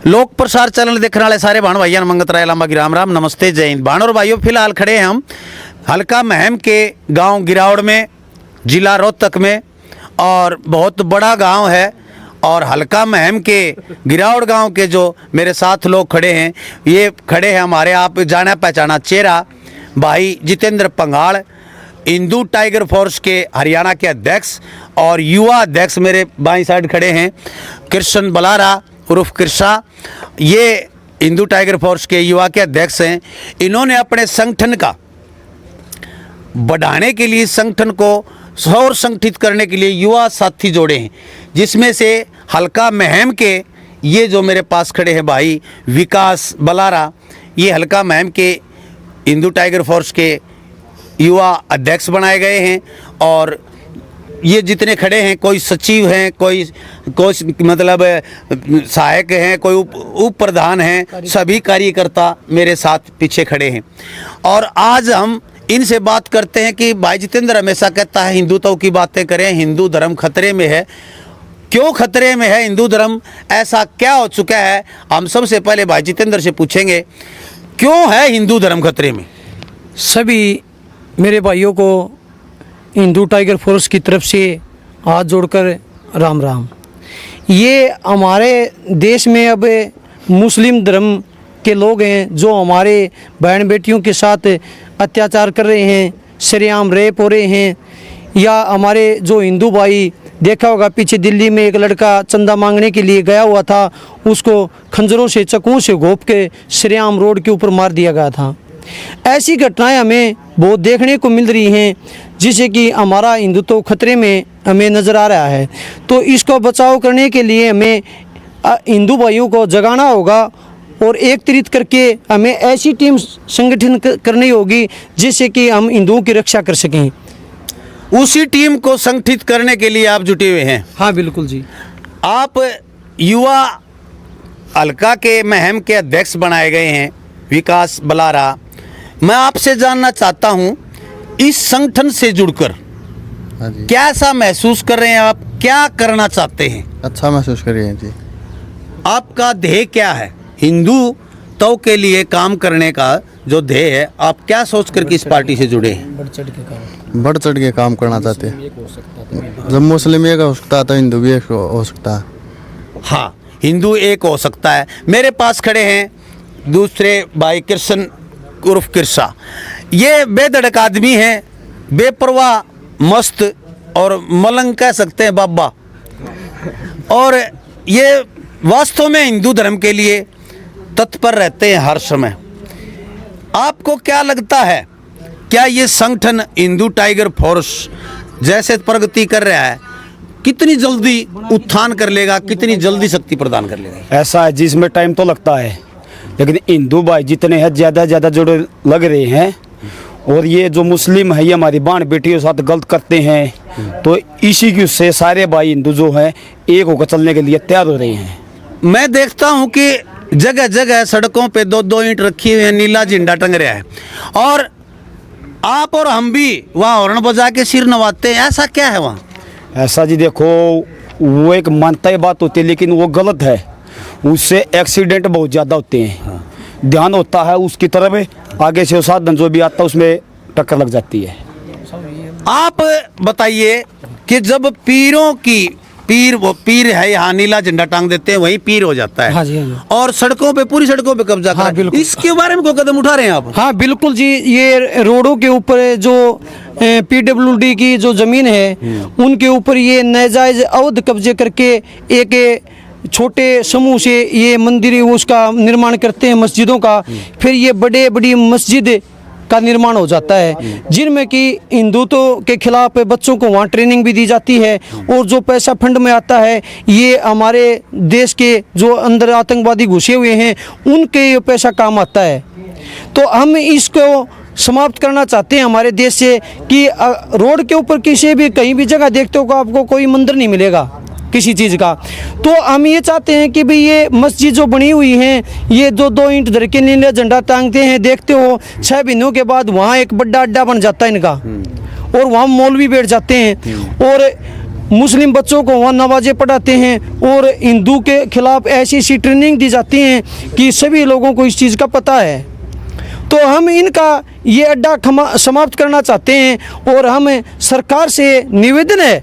लोक प्रसार चैनल देखने वाले सारे भाण भाइयों मंगत राय लांबा की राम राम नमस्ते जय हिंद। भाण और भाइयों, फिलहाल खड़े हैं हम हल्का महम के गांव गिरावड़ में, जिला रोहतक में, और बहुत बड़ा गांव है। और हल्का महम के गिरावड़ गांव के जो मेरे साथ लोग खड़े हैं, ये खड़े हैं हमारे आप जाना पहचाना चेहरा भाई जितेंद्र पंघाल, हिंदू टाइगर फोर्स के हरियाणा के अध्यक्ष, और युवा अध्यक्ष मेरे बाईं साइड खड़े हैं कृष्ण बलारा उर्फ कृष्णा। ये हिंदू टाइगर फोर्स के युवा के अध्यक्ष हैं। इन्होंने अपने संगठन का बढ़ाने के लिए, संगठन को और संगठित करने के लिए युवा साथी जोड़े हैं, जिसमें से हल्का महम के ये जो मेरे पास खड़े हैं भाई विकास बलारा, ये हल्का महम के हिंदू टाइगर फोर्स के युवा अध्यक्ष बनाए गए हैं। और ये जितने खड़े हैं, कोई सचिव हैं, कोई मतलब सहायक हैं, कोई उप प्रधान हैं, सभी कार्यकर्ता मेरे साथ पीछे खड़े हैं। और आज हम इनसे बात करते हैं कि भाई जितेंद्र हमेशा कहता है हिंदुत्व की बातें करें, हिंदू धर्म खतरे में है। क्यों खतरे में है हिंदू धर्म, ऐसा क्या हो चुका है? हम सबसे पहले भाई जितेंद्र से पूछेंगे, क्यों है हिंदू धर्म खतरे में? सभी मेरे भाइयों को हिंदू टाइगर फोर्स की तरफ से हाथ जोड़कर राम राम। ये हमारे देश में अब मुस्लिम धर्म के लोग हैं जो हमारे बहन बेटियों के साथ अत्याचार कर रहे हैं, सरेआम रेप हो रहे हैं। या हमारे जो हिंदू भाई, देखा होगा पीछे दिल्ली में एक लड़का चंदा मांगने के लिए गया हुआ था, उसको खंजरों से चक्कुओं से घोंप के सरेआम रोड के ऊपर मार दिया गया था। ऐसी घटनाएं हमें बहुत देखने को मिल रही हैं, जिससे कि हमारा हिंदुत्व खतरे में हमें नज़र आ रहा है। तो इसको बचाव करने के लिए हमें हिंदू भाइयों को जगाना होगा और एकत्रित करके हमें ऐसी टीम संगठन करनी होगी जिससे कि हम हिंदुओं की रक्षा कर सकें। उसी टीम को संगठित करने के लिए आप जुटे हुए हैं? हाँ बिल्कुल जी। आप युवा हल्का के महम के अध्यक्ष बनाए गए हैं विकास बलारा। मैं आपसे जानना चाहता हूं, इस संगठन से जुड़कर कैसा महसूस कर रहे हैं आप? क्या करना चाहते हैं? अच्छा महसूस कर रहे हैं जी। आपका ध्येय क्या है? हिंदुत्व के लिए काम करने का जो ध्येय है, आप क्या सोचकर कि इस पार्टी से जुड़े हैं? बढ़ चढ़ के काम करना चाहते हैं। जब मुस्लिम एक हो सकता है तो हिंदू भी एक हो सकता है। हाँ, हिंदू एक हो सकता है। मेरे पास खड़े हैं दूसरे भाई कृष्ण उर्फ कृष्णा। ये बेधड़क आदमी हैं, बेपरवाह, मस्त और मलंग कह सकते हैं बाबा। और ये वास्तव में हिंदू धर्म के लिए तत्पर रहते हैं हर समय। आपको क्या लगता है, क्या ये संगठन हिंदू टाइगर फोर्स जैसे प्रगति कर रहा है, कितनी जल्दी उत्थान कर लेगा, कितनी जल्दी शक्ति प्रदान कर लेगा? ऐसा है जिसमें टाइम तो लगता है, लेकिन हिंदू भाई जितने हैं ज़्यादा जुड़े लग रहे हैं। और ये जो मुस्लिम है, ये हमारी बहन बेटियों के साथ गलत करते हैं, तो इसी की से सारे भाई हिंदू जो हैं एक होकर चलने के लिए तैयार हो रहे हैं। मैं देखता हूं कि जगह जगह सड़कों पे 2-2 ईंट रखी हुई है, नीला झंडा टंग रहा है, और आप और हम भी वहाँ हॉर्न बजा के सिर नवाते हैं। ऐसा क्या है वहाँ? ऐसा जी देखो, वो एक मानता ही बात होती है, लेकिन वो गलत है। उससे एक्सीडेंट बहुत ज़्यादा होते हैं। ध्यान होता है उसकी तरफ, आगे से वो साधन जो भी आता है उसमें टक्कर लग जाती है। आप बताइए कि जब वो पीर है, यहाँ नीला झंडा टांग देते हैं, वही पीर हो जाता है। हाँ जी, हाँ जी। और सड़कों पे, पूरी सड़कों पे कब्जा कर रहा है। इसके बारे में कोई कदम उठा रहे हैं आप? हाँ बिल्कुल जी। ये रोडों के ऊपर जो PWD की जो जमीन है, उनके ऊपर ये नाजायज अवैध कब्जे करके एक छोटे समूह से ये मंदिर उसका निर्माण करते हैं, मस्जिदों का। फिर ये बड़ी मस्जिद का निर्माण हो जाता है, जिनमें कि हिंदुत्व के खिलाफ बच्चों को वहाँ ट्रेनिंग भी दी जाती है। और जो पैसा फंड में आता है, ये हमारे देश के जो अंदर आतंकवादी घुसे हुए हैं, उनके ये पैसा काम आता है। तो हम इसको समाप्त करना चाहते हैं हमारे देश से, कि रोड के ऊपर किसी भी कहीं भी जगह देखते हो आपको कोई मंदिर नहीं मिलेगा किसी चीज़ का। तो हम ये चाहते हैं कि भाई ये मस्जिद जो बनी हुई हैं, ये 2-2 ईंट धर के नीले झंडा टांगते हैं, देखते हो 6 महीनों के बाद वहाँ एक बड़ा अड्डा बन जाता है इनका, और वहाँ मौलवी बैठ जाते हैं। और मुस्लिम बच्चों को वहाँ नमाज़ें पढ़ाते हैं और हिंदू के खिलाफ ऐसी ऐसी ट्रेनिंग दी जाती हैं कि सभी लोगों को इस चीज़ का पता है। तो हम इनका ये अड्डा समाप्त करना चाहते हैं और हम सरकार से निवेदन है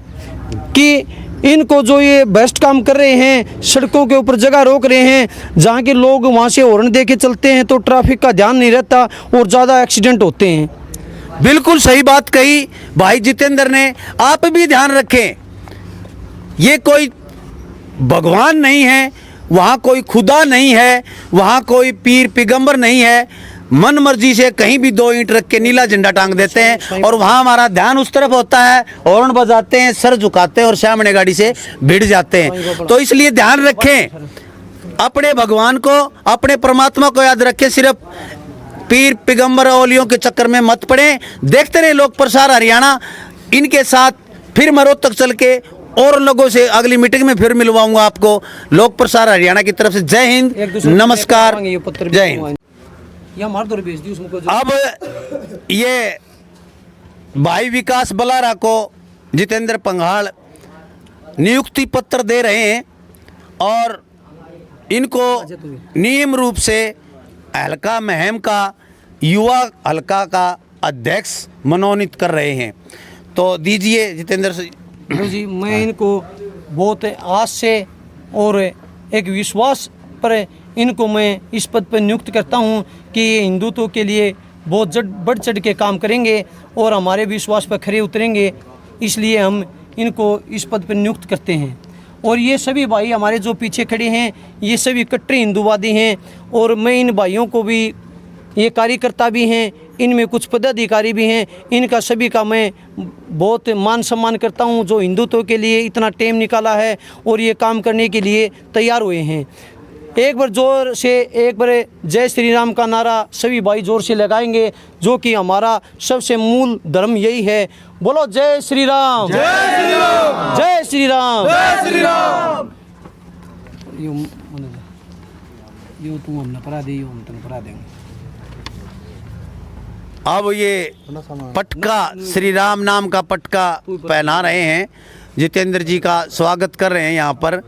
कि इनको जो ये बेस्ट काम कर रहे हैं, सड़कों के ऊपर जगह रोक रहे हैं, जहाँ के लोग वहाँ से हॉर्न दे के चलते हैं तो ट्रैफिक का ध्यान नहीं रहता और ज़्यादा एक्सीडेंट होते हैं। बिल्कुल सही बात कही भाई जितेंद्र ने। आप भी ध्यान रखें, ये कोई भगवान नहीं है, वहाँ कोई खुदा नहीं है, वहाँ कोई पीर पैगंबर नहीं है। मन मर्जी से कहीं भी 2 ईंट रख के नीला झंडा टांग देते हैं और वहाँ हमारा ध्यान उस तरफ होता है, हॉर्न बजाते हैं, सर झुकाते हैं और सामने गाड़ी से भिड़ जाते हैं। तो इसलिए ध्यान रखें, अपने भगवान को, अपने परमात्मा को याद रखें, सिर्फ पीर पैगंबर औलियों के चक्कर में मत पड़े। देखते रहे लोक प्रसार हरियाणा। इनके साथ फिर मैं रोहतक चल के और लोगों से अगली मीटिंग में फिर मिलवाऊंगा आपको। लोक प्रसार हरियाणा की तरफ से जय हिंद, नमस्कार, जय हिंद। अब ये भाई विकास बलारा को जितेंद्र पंघाल नियुक्ति पत्र दे रहे हैं और इनको नियम रूप से हल्का महम का युवा हल्का का अध्यक्ष मनोनीत कर रहे हैं। तो दीजिए जितेंद्र जी, मैं इनको बहुत आस से और एक विश्वास पर इनको मैं इस पद पर नियुक्त करता हूं कि ये हिंदुत्व के लिए बहुत बढ़ चढ़ के काम करेंगे और हमारे विश्वास पर खरे उतरेंगे। इसलिए हम इनको इस पद पर नियुक्त करते हैं। और ये सभी भाई हमारे जो पीछे खड़े हैं, ये सभी कट्टर हिंदूवादी हैं और मैं इन भाइयों को भी, ये कार्यकर्ता भी हैं, इनमें कुछ पदाधिकारी भी हैं, इनका सभी का मैं बहुत मान सम्मान करता हूं, जो हिंदुत्व के लिए इतना टाइम निकाला है और ये काम करने के लिए तैयार हुए हैं। एक बार जोर से, एक बार जय श्री राम का नारा सभी भाई जोर से लगाएंगे, जो कि हमारा सबसे मूल धर्म यही है। बोलो जय श्री राम, जय श्री राम, जय श्री राम, जय श्री राम। यो तुम हमने पढ़ा दे, यो हम तुम पढ़ा देंगे। अब ये पटका, श्री राम नाम का पटका पहना रहे हैं, जितेंद्र जी का स्वागत कर रहे हैं यहाँ पर।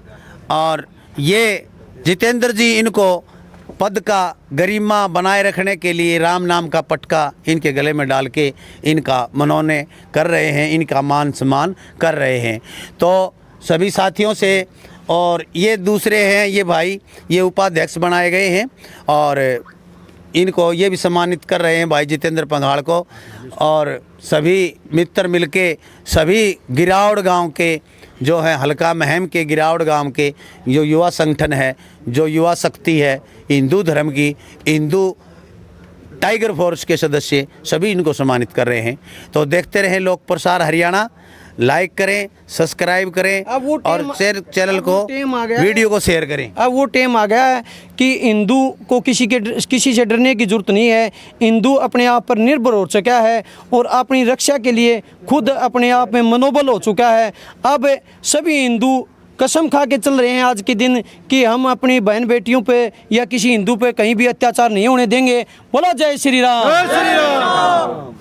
और ये जितेंद्र जी इनको पद का गरिमा बनाए रखने के लिए राम नाम का पटका इनके गले में डाल के इनका मनोने कर रहे हैं, इनका मान सम्मान कर रहे हैं। तो सभी साथियों से, और ये दूसरे हैं ये भाई, ये उपाध्यक्ष बनाए गए हैं और इनको ये भी सम्मानित कर रहे हैं भाई जितेंद्र पंघाल को। और सभी मित्र मिलके सभी गिरावड़ गांव के जो है हल्का महम के गिरावड़ गांव के जो युवा संगठन है, जो युवा शक्ति है हिंदू धर्म की, हिंदू टाइगर फोर्स के सदस्य, सभी इनको सम्मानित कर रहे हैं। तो देखते रहें लोक प्रसार हरियाणा, लाइक करें, सब्सक्राइब करें और शेयर चैनल को, वीडियो को शेयर करें। अब वो टाइम आ गया है कि हिंदू को किसी से डरने की जरूरत नहीं है। हिंदू अपने आप पर निर्भर हो चुका है और अपनी रक्षा के लिए खुद अपने आप में मनोबल हो चुका है। अब सभी हिंदू कसम खा के चल रहे हैं आज के दिन कि हम अपनी बहन बेटियों पे या किसी हिंदू पे कहीं भी अत्याचार नहीं होने देंगे। बोलो जय श्री राम, जय श्री राम।